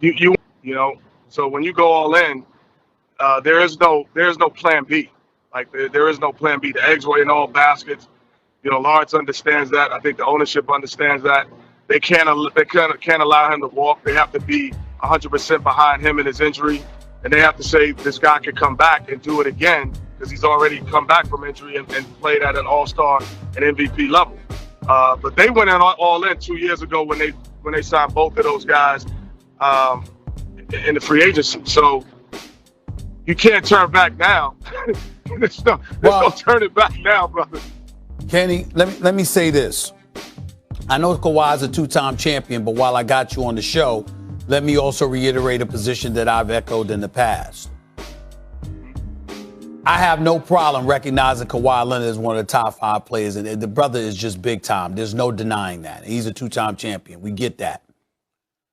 You know. So when you go all in, there is no plan B. Like there is no plan B. The eggs were in all baskets. You know, Lawrence understands that. I think the ownership understands that. They can't allow him to walk. They have to be 100% behind him in his injury, and they have to say this guy can come back and do it again because he's already come back from injury and played at an all-star and MVP level. But they went in all in 2 years ago when they signed both of those guys in the free agency. So you can't turn back now. there's no turning back now, brother. Kenny, let me say this. I know Kawhi's a two-time champion, but while I got you on the show, let me also reiterate a position that I've echoed in the past. I have no problem recognizing Kawhi Leonard as one of the top 5 players, and the brother is just big time. There's no denying that. He's a two-time champion. We get that.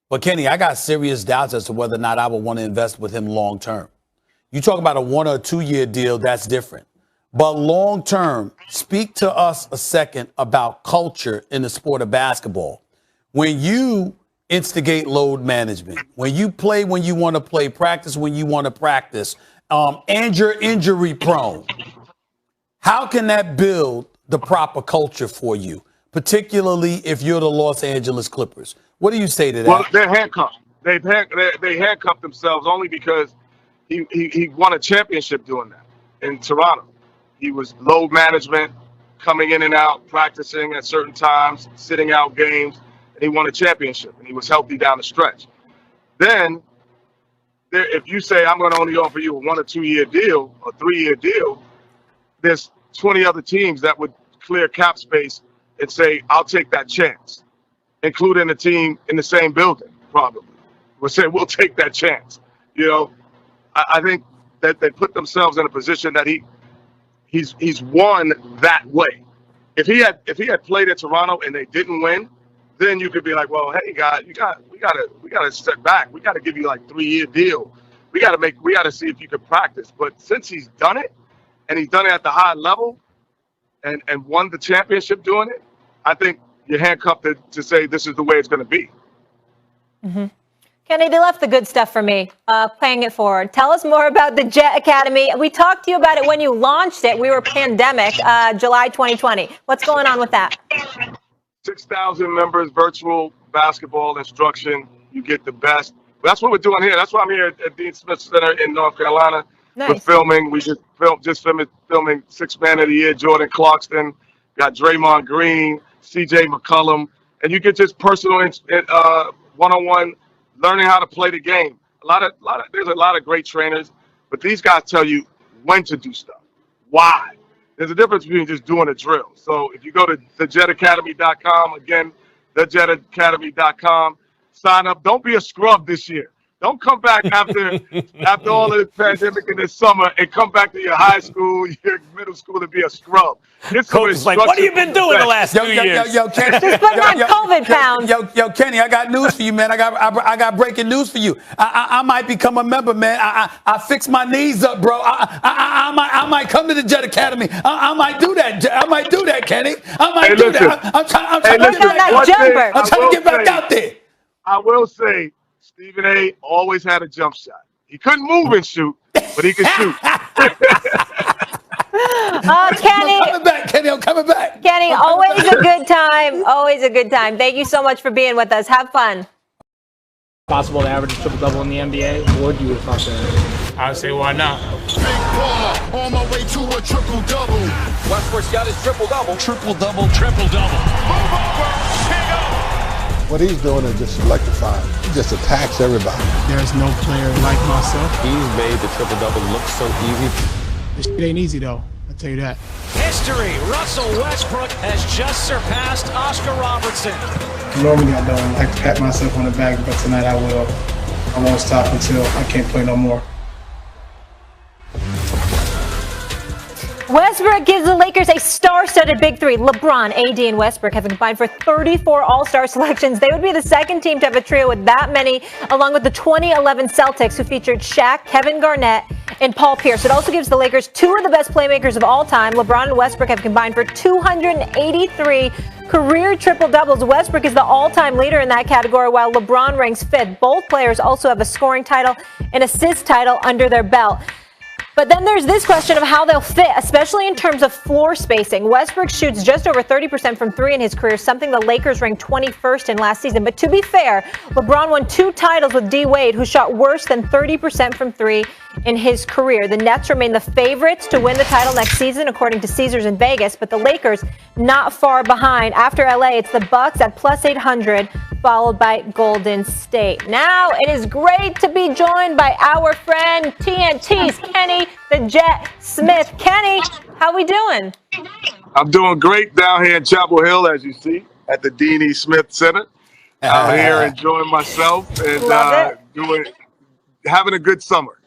But, Kenny, I got serious doubts as to whether or not I would want to invest with him long term. You talk about a 1 or 2 year deal, that's different. But long term, speak to us a second about culture in the sport of basketball. When you instigate load management, when you play when you want to play, practice when you want to practice, and you're injury prone, how can that build the proper culture for you, particularly if you're the Los Angeles Clippers? What do you say to that? Well, they're handcuffed. They handcuffed themselves only because he won a championship doing that in Toronto. He was load management, coming in and out, practicing at certain times, sitting out games, and he won a championship, and he was healthy down the stretch. Then, if you say, I'm going to only offer you a 1 or 2 year deal, a 3 year deal, there's 20 other teams that would clear cap space and say, I'll take that chance, including a team in the same building, probably. We'll say, we'll take that chance. You know, I think that they put themselves in a position that he's won that way. If he had played at Toronto and they didn't win, then you could be like, well, hey, God, we gotta step back. We gotta give you like 3 year deal. We gotta see if you can practice. But since he's done it, and he's done it at the high level, and won the championship doing it, I think you're handcuffed to say this is the way it's going to be. Mm-hmm. Kenny, they left the good stuff for me, paying it forward. Tell us more about the Jet Academy. We talked to you about it when you launched it. We were pandemic, July 2020. What's going on with that? 6,000 members, virtual basketball instruction. You get the best. That's what we're doing here. That's why I'm here at Dean Smith Center in North Carolina. Nice. We're filming. We just filming 6 Man of the Year, Jordan Clarkson. Got Draymond Green, C.J. McCollum, and you get just personal one-on-one learning how to play the game. There's a lot of great trainers, but these guys tell you when to do stuff, why. There's a difference between just doing a drill. So if you go to thejetacademy.com, again, thejetacademy.com, sign up. Don't be a scrub this year. Don't come back after all of the pandemic in this summer and come back to your high school, your middle school, and be a scrub. Coach is like, what have you been doing the last 2 years? Kenny, just putting on COVID pounds. Kenny, I got news for you, man. I got breaking news for you. I might become a member, man. I fix my knees up, bro. I might come to the Jet Academy. I might do that. I might do that, Kenny. I might do that. I'm trying to get back out there. I will say, Stephen A. always had a jump shot. He couldn't move and shoot, but he could shoot. Kenny. I'm coming back. Kenny, always a good time. Always a good time. Thank you so much for being with us. Have fun. Possible to average a triple-double in the NBA? What would you have thought there? I would say, why not? Big baller, on my way to a triple-double. Westbrook's got his triple-double. Triple-double. Triple-double. Move over, Chico. What he's doing is just electrifying. He just attacks everybody. There's no player like myself. He's made the triple-double look so easy. This shit ain't easy, though. I'll tell you that. History. Russell Westbrook has just surpassed Oscar Robertson. Normally, I don't like to pat myself on the back, but tonight I will. I won't stop until I can't play no more. Westbrook gives the Lakers a star-studded big three. LeBron, AD, and Westbrook have combined for 34 All-Star selections. They would be the second team to have a trio with that many, along with the 2011 Celtics, who featured Shaq, Kevin Garnett, and Paul Pierce. It also gives the Lakers two of the best playmakers of all time. LeBron and Westbrook have combined for 283 career triple-doubles. Westbrook is the all-time leader in that category, while LeBron ranks 5th. Both players also have a scoring title and assist title under their belt. But then there's this question of how they'll fit, especially in terms of floor spacing. Westbrook shoots just over 30% from 3 in his career, something the Lakers ranked 21st in last season. But to be fair, LeBron won 2 titles with D. Wade, who shot worse than 30% from 3 in his career. The Nets remain the favorites to win the title next season, according to Caesars in Vegas, but the Lakers not far behind. After LA, it's the Bucks at plus 800, followed by Golden State. Now it is great to be joined by our friend TNT's Kenny the Jet Smith. Kenny, how we doing? I'm doing great down here in Chapel Hill, as you see, at the Dean E. Smith Center. Out here enjoying myself and having a good summer.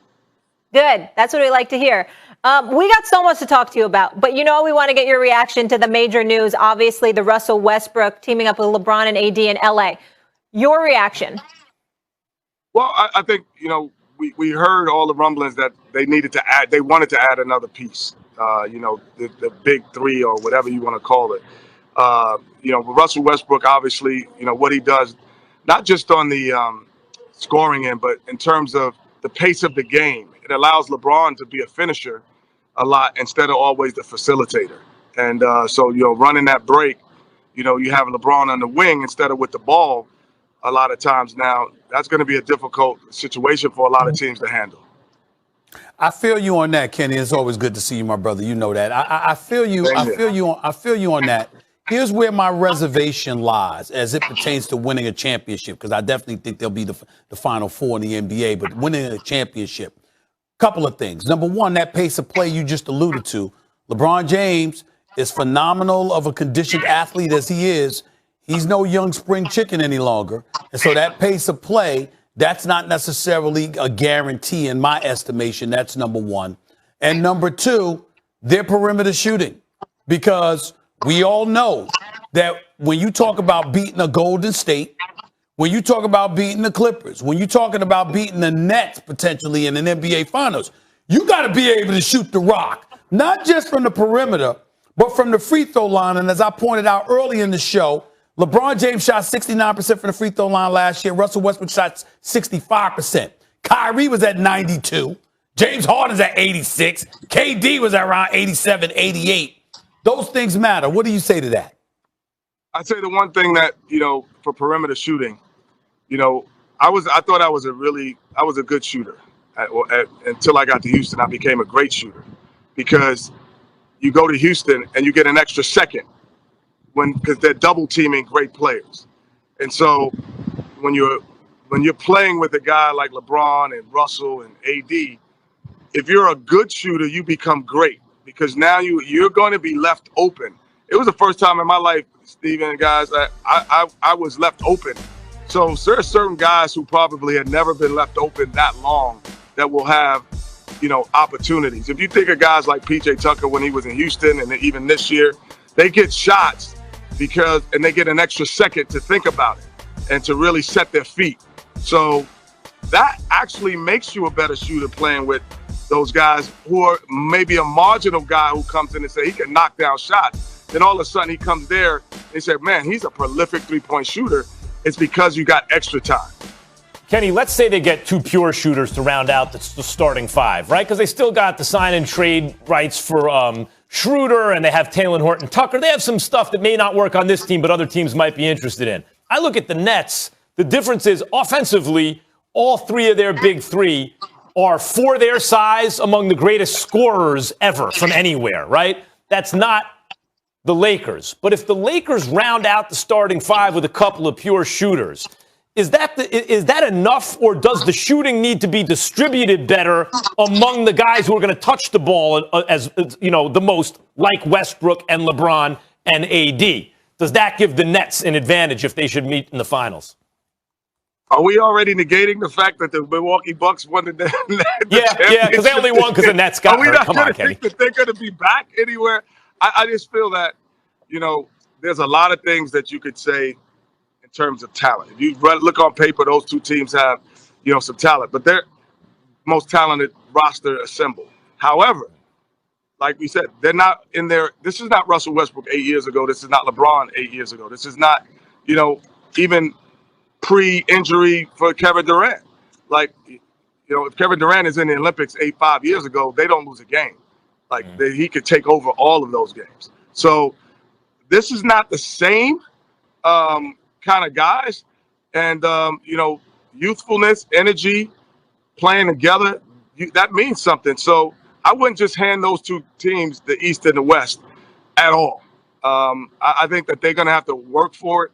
Good. That's what we like to hear. We got so much to talk to you about, but we want to get your reaction to the major news. Obviously, the Russell Westbrook teaming up with LeBron and AD in LA. Your reaction? Well, I think, we heard all the rumblings that they wanted to add another piece, the big 3 or whatever you want to call it. Russell Westbrook, obviously, what he does, not just on the scoring end, but in terms of the pace of the game. It allows LeBron to be a finisher a lot instead of always the facilitator. And so, running that break, you have LeBron on the wing instead of with the ball a lot of times now. That's going to be a difficult situation for a lot of teams to handle. I feel you on that, Kenny. It's always good to see you, my brother. You know that. I feel you. I feel you on that. Here's where my reservation lies as it pertains to winning a championship, because I definitely think they'll be the Final Four in the NBA, but winning a championship. Couple of things. Number one, that pace of play you just alluded to. LeBron James is phenomenal of a conditioned athlete as he is. He's no young spring chicken any longer. And so that pace of play, that's not necessarily a guarantee in my estimation. That's number one. And number two, their perimeter shooting. Because we all know that when you talk about beating a Golden State, when you talk about beating the Clippers, when you're talking about beating the Nets potentially in an NBA Finals, you got to be able to shoot the rock, not just from the perimeter, but from the free throw line. And as I pointed out early in the show, LeBron James shot 69% from the free throw line last year. Russell Westbrook shot 65%. Kyrie was at 92. James Harden's at 86. KD was at around 87, 88. Those things matter. What do you say to that? I'd say the one thing that, for perimeter shooting, I thought I was a good shooter until I got to Houston. I became a great shooter because you go to Houston and you get an extra second because they're double teaming great players. And so when you're playing with a guy like LeBron and Russell and AD, if you're a good shooter, you become great because now you're going to be left open. It was the first time in my life, Steven and guys, that I was left open. So there are certain guys who probably had never been left open that long that will have, opportunities. If you think of guys like PJ Tucker when he was in Houston and even this year, they get shots and they get an extra second to think about it and to really set their feet. So that actually makes you a better shooter playing with those guys who are maybe a marginal guy who comes in and say he can knock down shots. Then all of a sudden he comes there and they say, man, he's a prolific three-point shooter. It's because you got extra time. Kenny, let's say they get 2 pure shooters to round out the starting 5, right? Because they still got the sign and trade rights for Schroeder, and they have Talen Horton-Tucker. They have some stuff that may not work on this team, but other teams might be interested in. I look at the Nets. The difference is offensively, all 3 of their big 3 are, for their size, among the greatest scorers ever from anywhere, right? That's not the Lakers. But if the Lakers round out the starting 5 with a couple of pure shooters, is that enough, or does the shooting need to be distributed better among the guys who are going to touch the ball as the most, like Westbrook and LeBron and AD? Does that give the Nets an advantage if they should meet in the finals? Are we already negating the fact that the Milwaukee Bucks won the Yeah, because they only won because the Nets got hurt. Come on, Kenny. Think that they're going to be back anywhere? I just feel that, there's a lot of things that you could say in terms of talent. If you look on paper, those 2 teams have, some talent, but they're most talented roster assembled. However, like we said, they're not in there. This is not Russell Westbrook 8 years ago. This is not LeBron 8 years ago. This is not, even pre-injury for Kevin Durant. Like, if Kevin Durant is in the Olympics 5 years ago, they don't lose a game. Like, he could take over all of those games. So this is not the same kind of guys. And, youthfulness, energy, playing together, that means something. So I wouldn't just hand those two teams, the East and the West, at all. I think that they're going to have to work for it.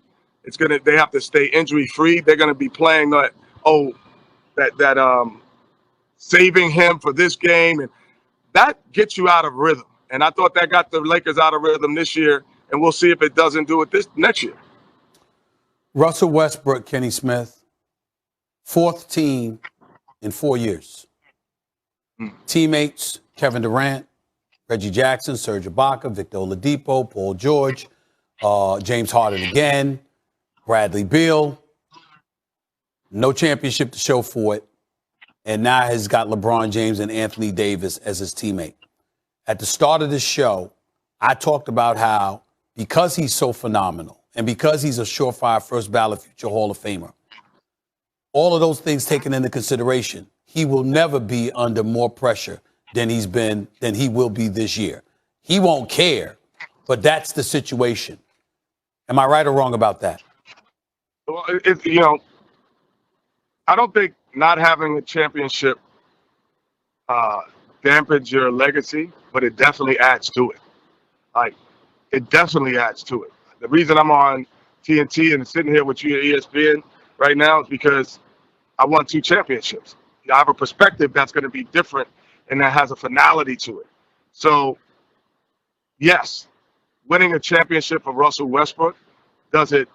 They have to stay injury free. They're going to be playing saving him for this game, and that gets you out of rhythm. And I thought that got the Lakers out of rhythm this year, and we'll see if it doesn't do it this next year. Russell Westbrook, Kenny Smith, fourth team in 4 years. Teammates, Kevin Durant, Reggie Jackson, Serge Ibaka, Victor Oladipo, Paul George, James Harden again, Bradley Beal. No championship to show for it. And now has got LeBron James and Anthony Davis as his teammate. At the start of this show, I talked about how because he's so phenomenal and because he's a surefire first ballot future Hall of Famer, all of those things taken into consideration, he will never be under more pressure than he will be this year. He won't care, but that's the situation. Am I right or wrong about that? Well, I don't think not having a championship dampens your legacy, but it definitely adds to it. Like, it definitely adds to it. The reason I'm on TNT and sitting here with you at ESPN right now is because I won 2 championships. I have a perspective that's going to be different and that has a finality to it. So, yes, winning a championship for Russell Westbrook, does it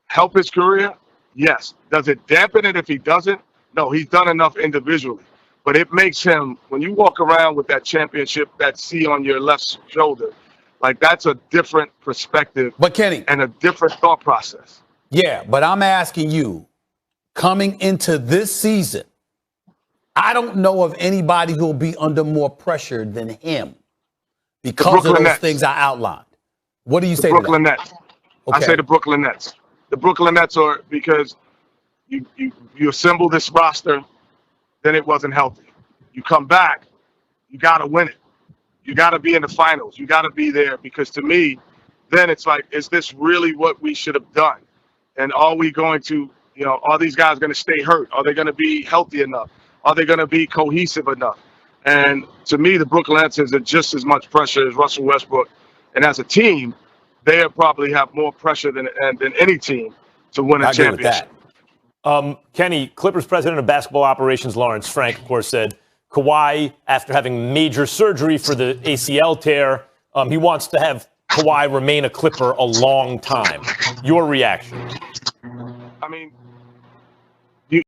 help his career? Yes. Does it dampen it if he doesn't? No, he's done enough individually. But it makes him, when you walk around with that championship, that C on your left shoulder, like that's a different perspective. But Kenny, and a different thought process. Yeah, but I'm asking you, coming into this season, I don't know of anybody who will be under more pressure than him because of those things I outlined. What do you say to that? Brooklyn Nets. Okay. I say the Brooklyn Nets. The Brooklyn Nets are because you assemble this roster, then it wasn't healthy. You come back, you got to win it. You got to be in the finals. You got to be there because to me, then it's like, is this really what we should have done? And are we going to, are these guys going to stay hurt? Are they going to be healthy enough? Are they going to be cohesive enough? And to me, the Brooklyn Nets is just as much pressure as Russell Westbrook. And as a team, they probably have more pressure than any team to win a championship. Kenny, Clippers president of basketball operations, Lawrence Frank, of course, said Kawhi, after having major surgery for the ACL tear, he wants to have Kawhi remain a Clipper a long time. Your reaction? I mean,